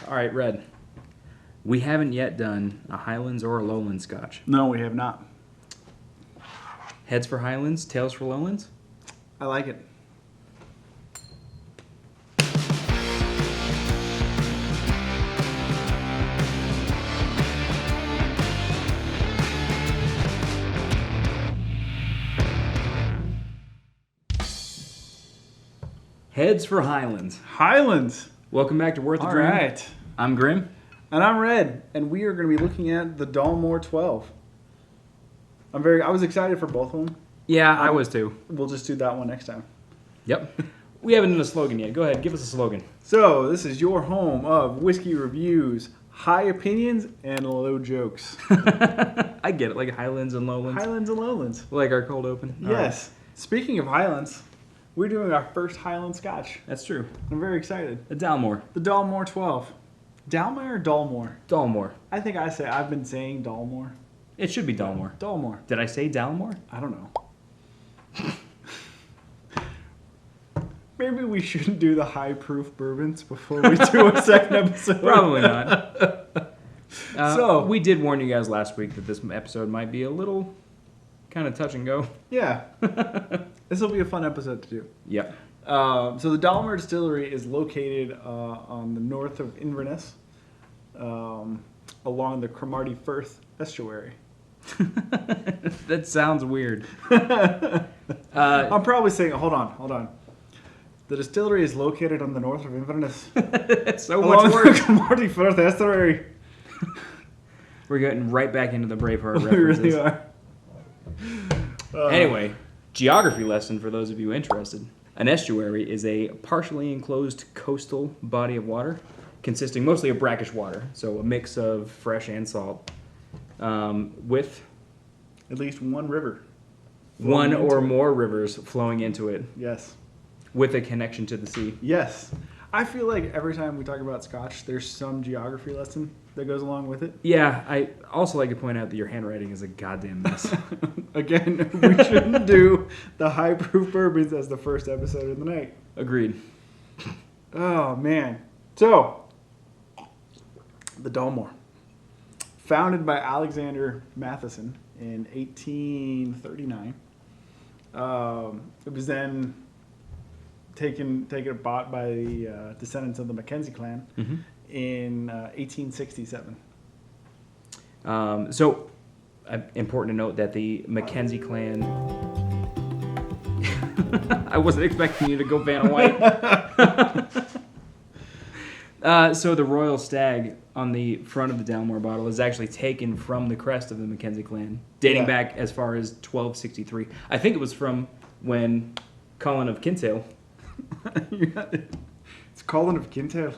All right, Red. We haven't yet done a Highlands or a Lowlands Scotch. No, we have not. Heads for Highlands, tails for Lowlands? I like it. Heads for Highlands. Highlands. Welcome back to Worth a All Dream. right. I'm Grim. And I'm Red, and we are going to be looking at the Dalmore 12. I was excited for both of them. Yeah, I was too. We'll just do that one next time. Yep. We haven't done a slogan yet. Go ahead, give us a slogan. So, this is your home of whiskey reviews, high opinions, and low jokes. I get it, like Highlands and Lowlands. Highlands and Lowlands. Like our cold open. All Yes. Right. Speaking of Highlands, we're doing our first Highland Scotch. That's true. I'm very excited. The Dalmore. The Dalmore 12. Dalmore or Dalmore? Dalmore. I've been saying Dalmore. It should be Dalmore. Dalmore. Did I say Dalmore? I don't know. Maybe we shouldn't do the high proof bourbons before we do a second episode. Probably not. So we did warn you guys last week that this episode might be a little kind of touch and go. Yeah. This will be a fun episode to do. Yep. So the Dalmore Distillery is located on the north of Inverness, along the Cromarty Firth estuary. That sounds weird. I'm probably saying, hold on. The distillery is located on the north of Inverness. It's so along much work. the Cromarty Firth estuary. We're getting right back into the Braveheart We references. really are. Anyway, geography lesson for those of you interested. An estuary is a partially enclosed coastal body of water consisting mostly of brackish water, so a mix of fresh and salt, with At least one river. one or more rivers flowing into it Yes. with a connection to the sea. Yes. I feel like every time we talk about Scotch, there's some geography lesson that goes along with it. Yeah, I also like to point out that your handwriting is a goddamn mess. Again, we shouldn't do the high proof bourbons as the first episode of the night. Agreed. Oh, man. So, the Dalmore. Founded by Alexander Matheson in 1839. It was then taken bought by the descendants of the Mackenzie clan in 1867. So, important to note that the Mackenzie clan... I wasn't expecting you to go Vanna White. So the royal stag on the front of the Dalmore bottle is actually taken from the crest of the Mackenzie clan, dating back as far as 1263. I think it was from when Colin of Kintail... It's Colin of Kintail.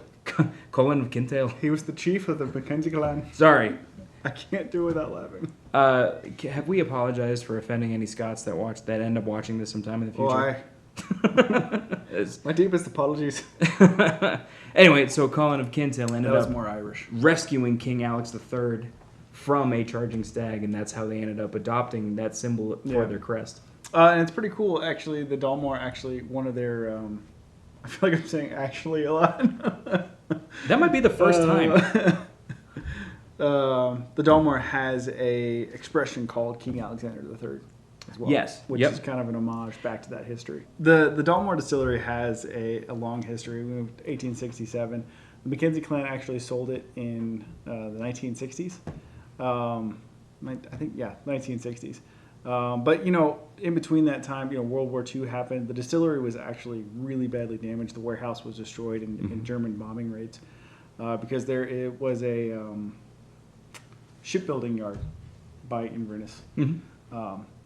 Colin of Kintail. He was the chief of the Mackenzie clan. Sorry. I can't do it without laughing. Have we apologized for offending any Scots that end up watching this sometime in the future? My deepest apologies. Anyway, so Colin of Kintail ended That was up more Irish. rescuing King Alex III from a charging stag, and that's how they ended up adopting that symbol for their crest. And it's pretty cool, actually. The Dalmore, actually, one of their... I feel like I'm saying actually a lot. That might be the first time. The Dalmore has a expression called King Alexander III as well. Yes. Which is kind of an homage back to that history. The Dalmore Distillery has a long history. We moved 1867. The Mackenzie clan actually sold it in the 1960s. I think, 1960s. But, in between that time, World War II happened. The distillery was actually really badly damaged. The warehouse was destroyed in German bombing raids because it was a shipbuilding yard by Inverness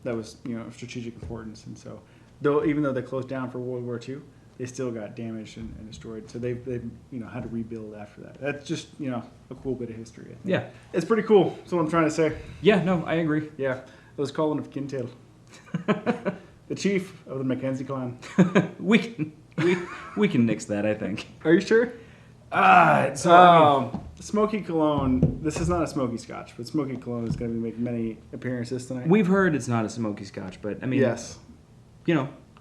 that was, of strategic importance. And so, even though they closed down for World War II, they still got damaged and destroyed. So they've had to rebuild after that. That's just, a cool bit of history. I think. Yeah. It's pretty cool. That's what I'm trying to say. Yeah, no, I agree. Yeah. It was Colin of Kintail. The chief of the Mackenzie clan. we can nix that, I think. Are you sure? Smoky Cologne. This is not a smoky Scotch, but Smoky Cologne is going to be making many appearances tonight. We've heard it's not a smoky Scotch, but I mean, yes,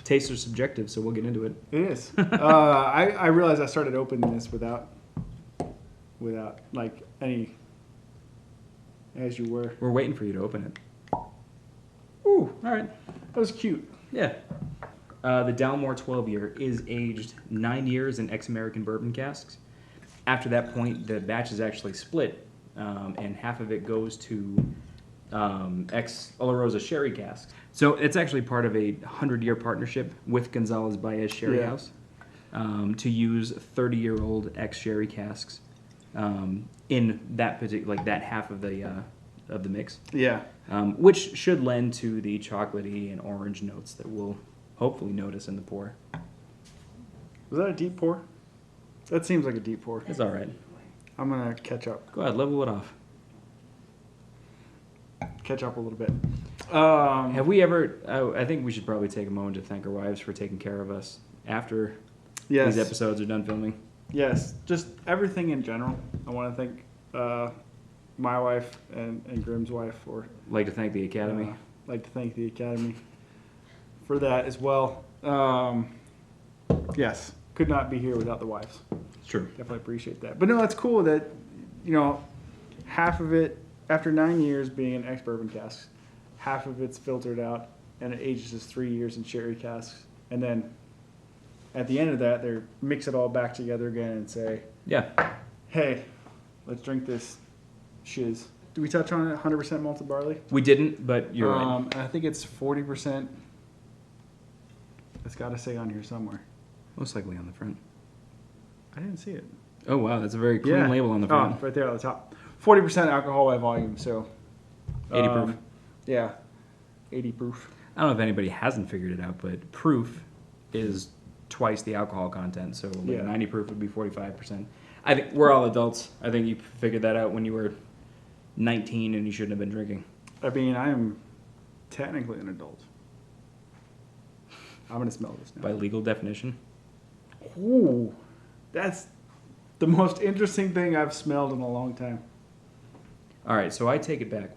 tastes are subjective, so we'll get into it. It is. I realized I started opening this without without like any. As you were. We're waiting for you to open it. Ooh, all right. That was cute. Yeah. The Dalmore 12-year is aged 9 years in ex-American bourbon casks. After that point, the batch is actually split, and half of it goes to ex-Olorosa sherry casks. So it's actually part of a 100-year partnership with Gonzalez Baez Sherry House to use 30-year-old ex-sherry casks in that particular, like that half of the mix. Yeah. Which should lend to the chocolatey and orange notes that we'll hopefully notice in the pour. Was that a deep pour? That seems like a deep pour. It's all right. I'm gonna catch up. Go ahead, level it off. Catch up a little bit. Have we ever? I think we should probably take a moment to thank our wives for taking care of us after Yes. these episodes are done filming. Yes. Just everything in general. I want to thank my wife and Grim's wife for. Like to thank the Academy. Like to thank the Academy for that as well. Yes. Could not be here without the wives. It's true. Definitely appreciate that. But no, it's cool that, you know, half of it, after 9 years being in ex-bourbon casks, half of it's filtered out, and it ages as 3 years in sherry casks. And then at the end of that, they mix it all back together again and say, Yeah. hey, let's drink this shiz. Did we touch on it? 100% malted barley? We didn't, but you're right. I think it's 40%. It's got to say on here somewhere. Most likely on the front. I didn't see it. Oh wow, that's a very clean label on the front. Oh, right there at the top. 40% alcohol by volume, so 80 proof. Yeah, 80 proof. I don't know if anybody hasn't figured it out, but proof is twice the alcohol content. So like 90 proof would be 45%. I think we're all adults. I think you figured that out when you were 19 and you shouldn't have been drinking. I mean, I am technically an adult. I'm gonna smell this now. By legal definition. Ooh, that's the most interesting thing I've smelled in a long time. All right, so I take it back.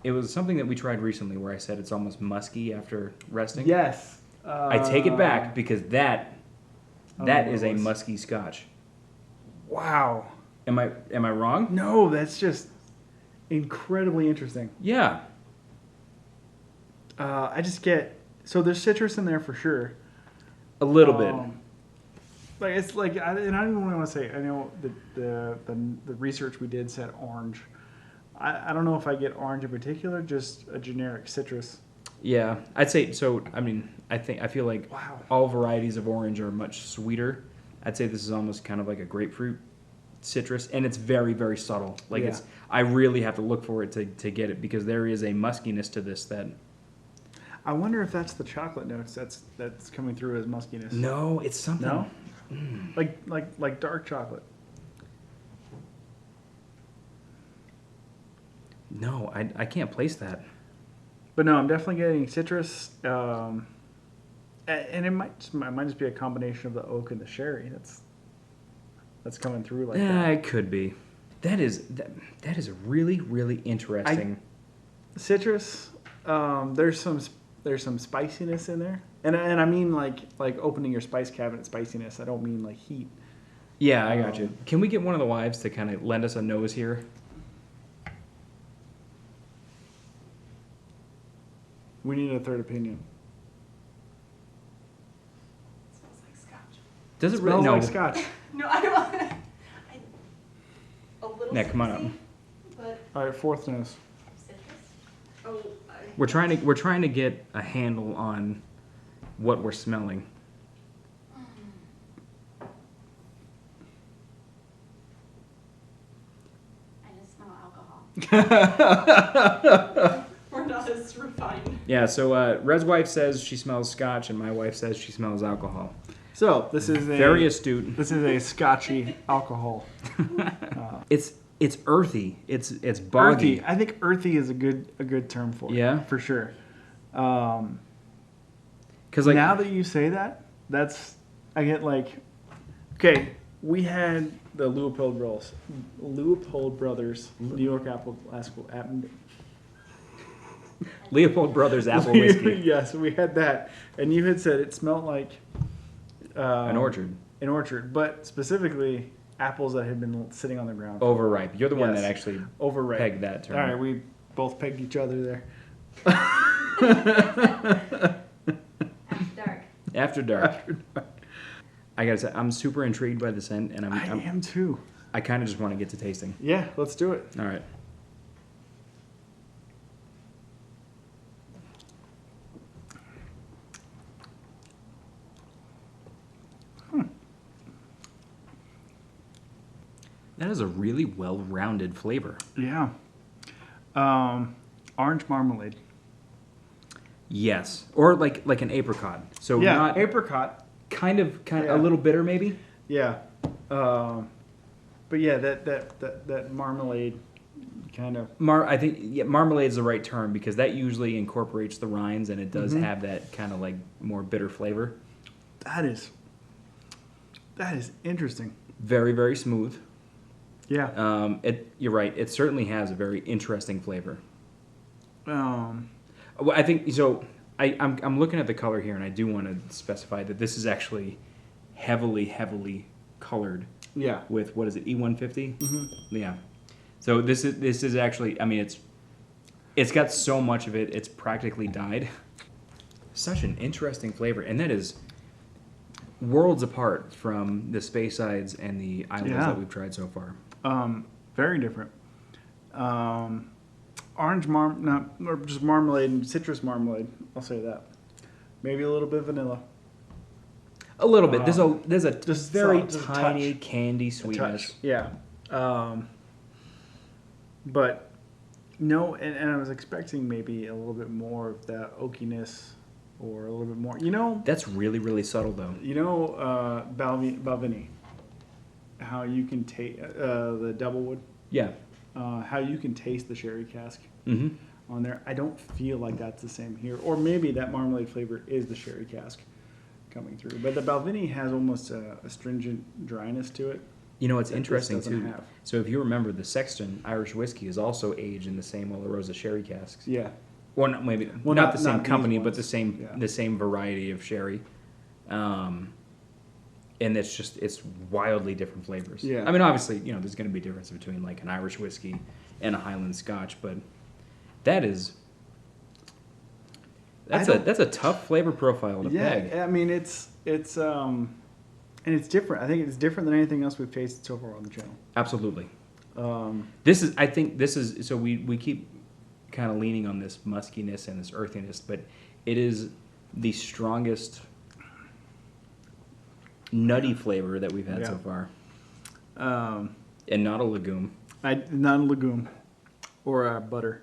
It was something that we tried recently where I said it's almost musky after resting. Yes. I take it back because that is a musky Scotch. Wow. Am I wrong? No, that's just incredibly interesting. Yeah. I just get so there's citrus in there for sure. A little bit. Like it's like, and I don't even want to say. I know the research we did said orange. I don't know if I get orange in particular, just a generic citrus. Yeah, I'd say so. I mean, I feel like Wow. all varieties of orange are much sweeter. I'd say this is almost kind of like a grapefruit citrus, and it's very, very subtle. Like I really have to look for it to get it because there is a muskiness to this that. I wonder if that's the chocolate notes that's coming through as muskiness. No, it's something. No? Like dark chocolate. No, I can't place that. But no, I'm definitely getting citrus, and it might just be a combination of the oak and the sherry that's coming through like that. It could be. That is really, really interesting. Citrus, there's some spiciness in there, and I mean like opening your spice cabinet spiciness. I don't mean like heat. Yeah, I got you. Can we get one of the wives to kind of lend us a nose here? We need a third opinion. It smells like Scotch. Does it Smells really? like Scotch. No, I don't. A little Nick, come on citrusy, up. but All right, fourth nose. citrus. Oh, We're trying to get a handle on what we're smelling. I just smell alcohol. We're not as refined. Yeah, so Red's wife says she smells Scotch, and my wife says she smells alcohol. So this is Very astute. This is a Scotchy alcohol. It's earthy. It's boggy. Earthy. I think earthy is a good term for it. Yeah? for sure. Because like Now that you say that, I get like, okay, we had the Leopold Brothers New York Apple Leopold Brothers apple whiskey, Yes, we had that, and you had said it smelled like an orchard. an orchard, but specifically apples that had been sitting on the ground. Overripe. You're the one Yes. that actually Overripe. pegged that term. All right, we both pegged each other there. After dark. After dark. I gotta say, I'm super intrigued by the scent, and I am too. I kind of just want to get to tasting. Yeah, let's do it. All right. That is a really well-rounded flavor. Yeah. Orange marmalade. Yes, or like an apricot. So Yeah, not apricot. kind of Yeah. a little bitter maybe. Yeah. But yeah, that marmalade kind of. I think marmalade is the right term because that usually incorporates the rinds and it does have that kind of like more bitter flavor. That is interesting. Very, very smooth. Yeah. You're right. It certainly has a very interesting flavor. Um, Well, I think so. I'm looking at the color here, and I do want to specify that this is actually heavily colored yeah. with what is it, E150? Mm-hmm. Yeah. So this is actually. I mean, it's got so much of it. It's practically dyed. Such an interesting flavor, and that is worlds apart from the Speyside and the islands Yeah. that we've tried so far. Very different. Orange or just marmalade and citrus marmalade. I'll say that. Maybe a little bit of vanilla. A little bit. There's a just very just a tiny touch. candy A sweetness. touch. Yeah. But no, and I was expecting maybe a little bit more of that oakiness or a little bit more. That's really subtle though. Balvenie. How you can taste the Doublewood. Yeah. How you can taste the sherry cask Mm-hmm. on there. I don't feel like that's the same here. Or maybe that marmalade flavor is the sherry cask coming through. But the Balvenie has almost a astringent dryness to it. You know, it's that this interesting doesn't too. have. So if you remember, the Sexton Irish whiskey is also aged in the same Olorosa sherry casks. Yeah. Or not, maybe Well, not not- the same not these company, but ones. Yeah. the same variety of sherry. And it's wildly different flavors. Yeah. I mean, obviously, there's going to be a difference between like an Irish whiskey and a Highlands Scotch, but that's a tough flavor profile to peg. I mean it's and it's different. I think it's different than anything else we've tasted so far on the channel. Absolutely. I think this is so we keep kind of leaning on this muskiness and this earthiness, but it is the strongest nutty flavor that we've had Yeah. so far, And not a legume. not a legume or a butter.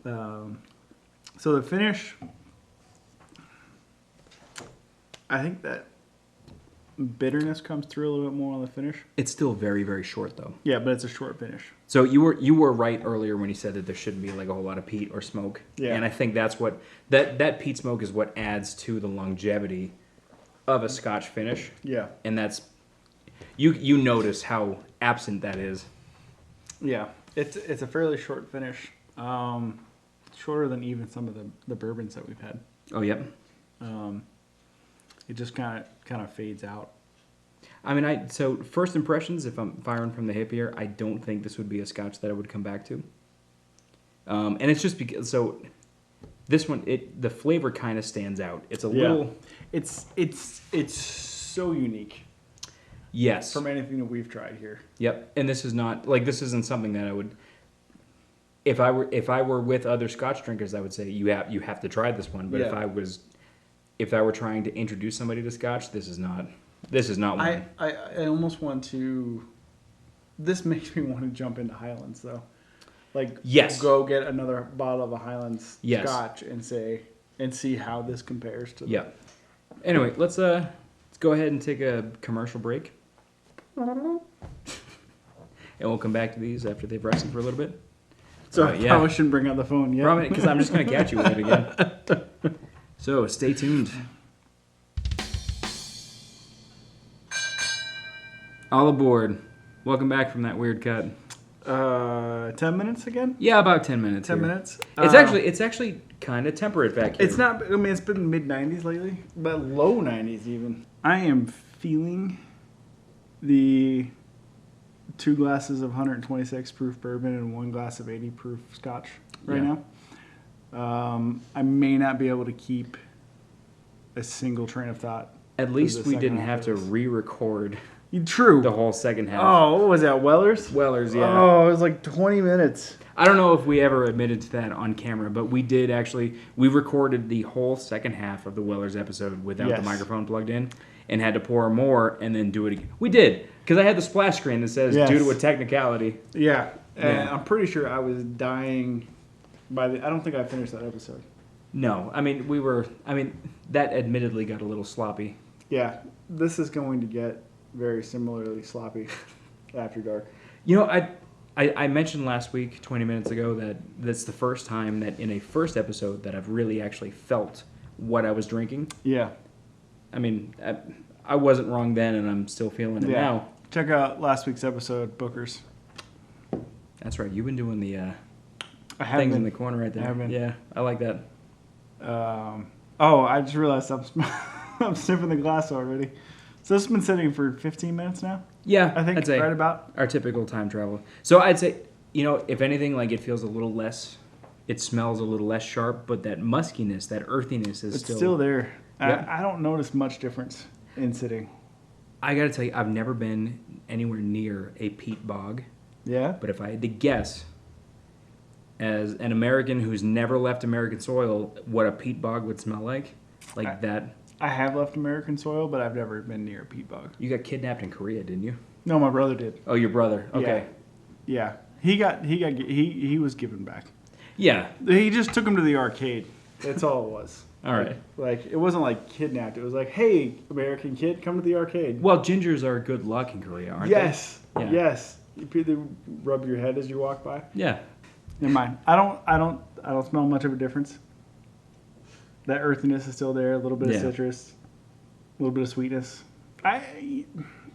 So the finish, I think that bitterness comes through a little bit more on the finish. It's still very, very short though. Yeah, but it's a short finish. So you were right earlier when you said that there shouldn't be like a whole lot of peat or smoke. Yeah. And I think that's what that peat smoke is what adds to the longevity of a Scotch finish. Yeah. And that's you notice how absent that is. Yeah, it's a fairly short finish. Shorter than even some of the bourbons that we've had. Oh, yep. It just kind of fades out. I mean, so first impressions, if I'm firing from the hip here, I don't think this would be a Scotch that I would come back to. And it's just because this one the flavor kind of stands out. It's a little It's so unique yes. from anything that we've tried here. Yep. And this isn't something that I would. If I were with other Scotch drinkers, I would say you have to try this one. But Yeah. if I were trying to introduce somebody to Scotch, this is not one. I almost want to. This makes me want to jump into Highlands though. Like Yes. go get another bottle of a Highlands Yes. Scotch and see how this compares to. Yeah. Anyway, let's go ahead and take a commercial break, and we'll come back to these after they've rested for a little bit. So Yeah. I probably shouldn't bring out the phone yet. Probably because I'm just going to catch you with it again. So stay tuned. All aboard. Welcome back from that weird cut. 10 minutes again? Yeah, about 10 minutes. 10 here. minutes? It's actually kind of temperate back here. It's not, I mean, it's been mid 90s lately, but low 90s even. I am feeling the 2 glasses of 126 proof bourbon and 1 glass of 80 proof Scotch right Yeah. now. I may not be able to keep a single train of thought. At for least the we second didn't half have of to this. re-record True. the whole second half. Oh, what was that? Weller's? Weller's, yeah. Oh, it was like 20 minutes. I don't know if we ever admitted to that on camera, but we did actually. We recorded the whole second half of the Weller's episode without Yes. the microphone plugged in, and had to pour more and then do it again. We did, because I had the splash screen that says Yes. due to a technicality. Yeah, and Yeah. I'm pretty sure I was dying by the. I don't think I finished that episode. No, I mean that admittedly got a little sloppy. Yeah, this is going to get very similarly sloppy after dark. You know, I mentioned last week, 20 minutes ago, that that's the first time that in a first episode that I've really actually felt what I was drinking. Yeah, I mean, I wasn't wrong then, and I'm still feeling it yeah. now. Check out last week's episode, Booker's. That's right. You've been doing the I have things in been. the corner right there. I have been. Yeah, I like that. Oh, I just realized I'm sniffing the glass already. So this has been sitting for 15 minutes now. Yeah, I think I'd say right about. our typical time travel. So I'd say, you know, if anything, like it feels a little less, it smells a little less sharp, but that muskiness, that earthiness is It's still there. Yep. I don't notice much difference in sitting. I gotta tell you, I've never been anywhere near a peat bog, Yeah. but if I had to guess, as an American who's never left American soil, what a peat bog would smell like that. I have left American soil, but I've never been near a peat bog. You got kidnapped in Korea, didn't you? No, my brother did. Oh, your brother. Okay. Yeah. He was given back. Yeah. He just took him to the arcade. That's all it was. All right. Like it wasn't like kidnapped. It was like, hey, American kid, come to the arcade. Well, gingers are good luck in Korea, aren't Yes. they? Yeah. Yes. They rub your head as you walk by. Yeah. Never mind. I don't smell much of a difference. That earthiness is still there. A little bit of Yeah. citrus, a little bit of sweetness.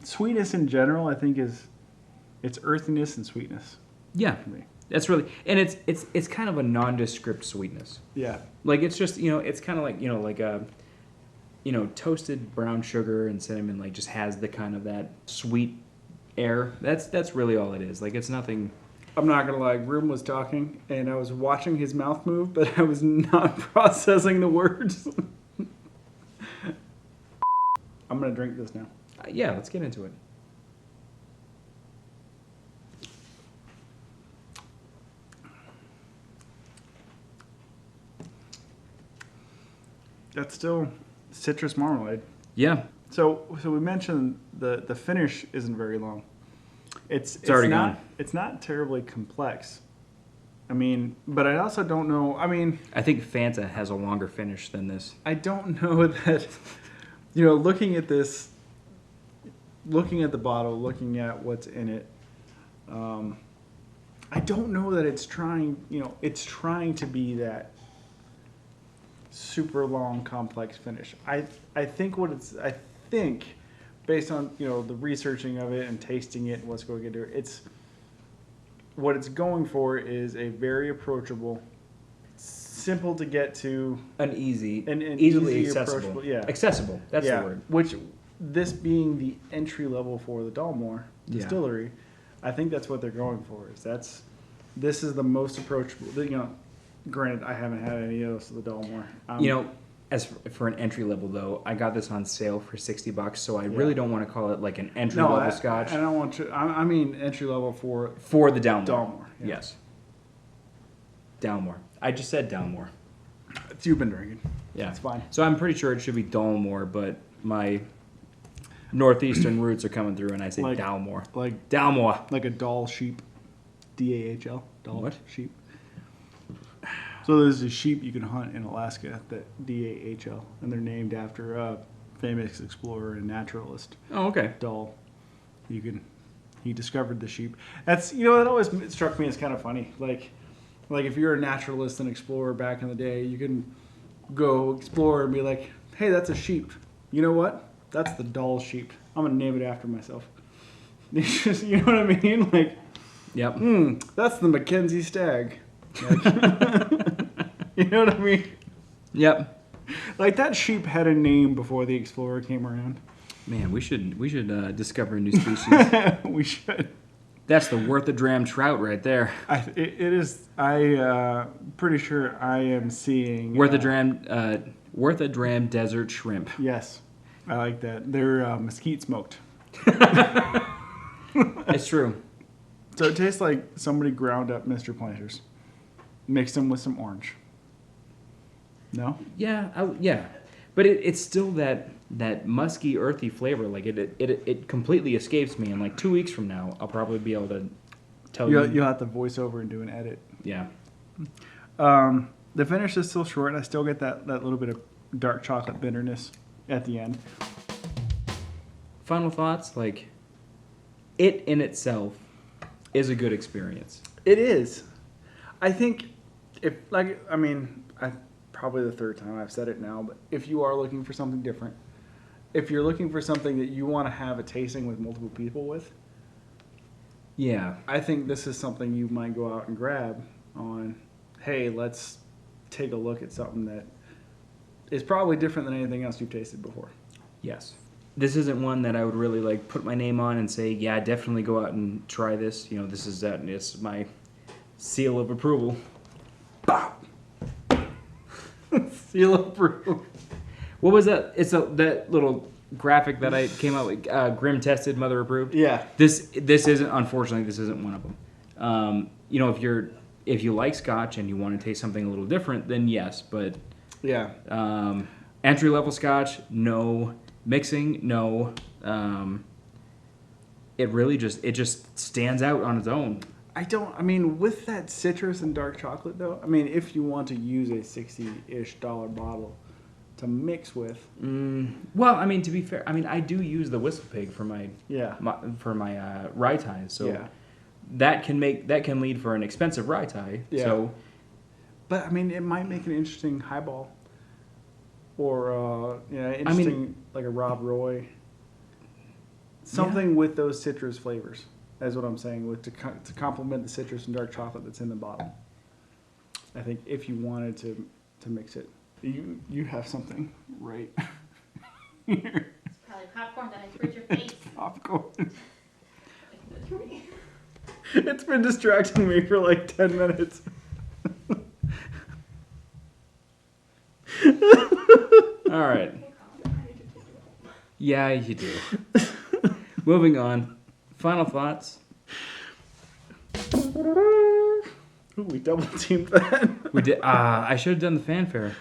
Sweetness in general, I think it's earthiness and sweetness Yeah. for me. That's really, and it's kind of a nondescript sweetness. Yeah. Like it's just, you know, it's kind of like, you know, like toasted brown sugar and cinnamon, like just has the kind of that sweet air. That's really all it is. Like it's nothing. I'm not gonna lie. Groom was talking, and I was watching his mouth move, but I was not processing the words. I'm gonna drink this now. Yeah, let's get into it. That's still citrus marmalade. Yeah. So we mentioned the finish isn't very long. It's already not gone. It's not terribly complex. I mean, but I also don't know. I mean, I think Fanta has a longer finish than this. I don't know that. You know, looking at this, looking at the bottle, looking at what's in it, I don't know that it's trying. You know, it's trying to be that super long, complex finish. I think based on the researching of it and tasting it and what's going into it, what it's going for is a very approachable, simple to get to, An easy, and easily easy accessible. approachable, yeah. Accessible. That's the word. Which, this being the entry level for the Dalmore Yeah. distillery, I think that's what they're going for. This is the most approachable. Granted, I haven't had any of those of the Dalmore. As for an entry level though, I got this on sale for $60, so I really don't want to call it like an entry level Scotch. I don't want to. I mean entry level for The Dalmore. Dalmore. Yeah. Yes. Dalmore. I just said Dalmore. You've been drinking. Yeah. It's fine. So I'm pretty sure it should be Dalmore, but my northeastern roots are coming through, and I say Like- Dalmore. Like Dalmore. a Dal sheep, DAHL. Dal What? sheep. So there's a sheep you can hunt in Alaska, that DAHL, and they're named after a famous explorer and naturalist, Oh, okay. Dal. He discovered the sheep. That always struck me as kind of funny. Like if you're a naturalist and explorer back in the day, you can go explore and be like, hey, that's a sheep. You know what? That's the Dal sheep. I'm gonna name it after myself. It's just, you know what I mean? Like, Yep. that's the Mackenzie stag. Like, you know what I mean? Yep. Like, that sheep had a name before the explorer came around. Man, we should discover a new species. We should. That's the worthadram trout right there. It is. Pretty sure I am seeing Worthadram desert shrimp. Yes, I like that. They're mesquite smoked. It's true. So it tastes like somebody ground up Mr. Planters, mixed them with some orange. No? Yeah, yeah. But it's still that musky, earthy flavor. Like it completely escapes me. And like 2 weeks from now, I'll probably be able to tell you. You'll have to voice over and do an edit. Yeah. The finish is still short. I still get that little bit of dark chocolate bitterness at the end. Final thoughts? Like, it in itself is a good experience. It is. I think probably the third time I've said it now, but if you are looking for something different, if you're looking for something that you want to have a tasting with multiple people with, Yeah. I think this is something you might go out and grab on, hey, let's take a look at something that is probably different than anything else you've tasted before. Yes. This isn't one that I would really like put my name on and say, yeah, definitely go out and try this. You know, this is that. It's my seal of approval. Seal of approval. What was that? It's that little graphic that I came out with. Grim tested, mother approved. Yeah. This isn't, unfortunately, this isn't one of them. You know, if you like Scotch and you want to taste something a little different, then yes. But Yeah. entry level Scotch, no. Mixing, no. It really just stands out on its own. With that citrus and dark chocolate, though, if you want to use a $60-ish bottle to mix with. Well, to be fair, I do use the Whistle Pig for my Yeah. rye ties, so Yeah. that can lead for an expensive rye tie. Yeah. So, But, it might make an interesting highball. Or, interesting, like a Rob Roy. Something with those citrus flavors. That's what I'm saying, with to complement the citrus and dark chocolate that's in the bottle. I think if you wanted to mix it, you have something right here. It's probably popcorn that I threw at your face. Popcorn. It's been distracting me for like 10 minutes. all right. Yeah, you do. Moving on. Final thoughts. Ooh, we double teamed that. We did. I should have done the fanfare.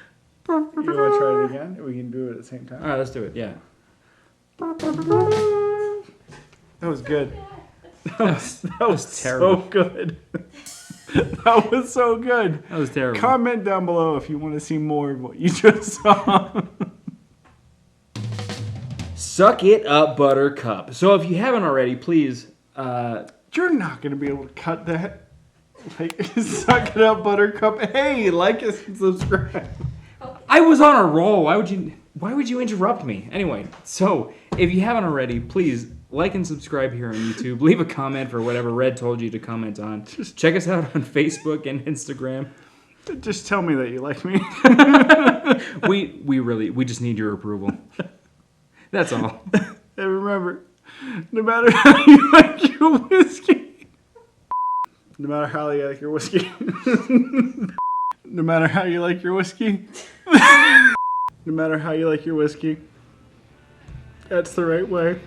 You want to try it again? We can do it at the same time. All right, let's do it. Yeah. That was good. That was terrible. So good. That was so good. That was terrible. Comment down below if you want to see more of what you just saw. Suck it up, Buttercup. So if you haven't already, please. You're not going to be able to cut that. Like, suck it up, Buttercup. Hey, like us and subscribe. I was on a roll. Why would you interrupt me? Anyway, so if you haven't already, please like and subscribe here on YouTube. Leave a comment for whatever Red told you to comment on. Just check us out on Facebook and Instagram. Just tell me that you like me. We just need your approval. That's all. And remember, no matter how you like your whiskey, no matter how you like your whiskey, no matter how you like your whiskey, no matter how you like your whiskey, that's the right way.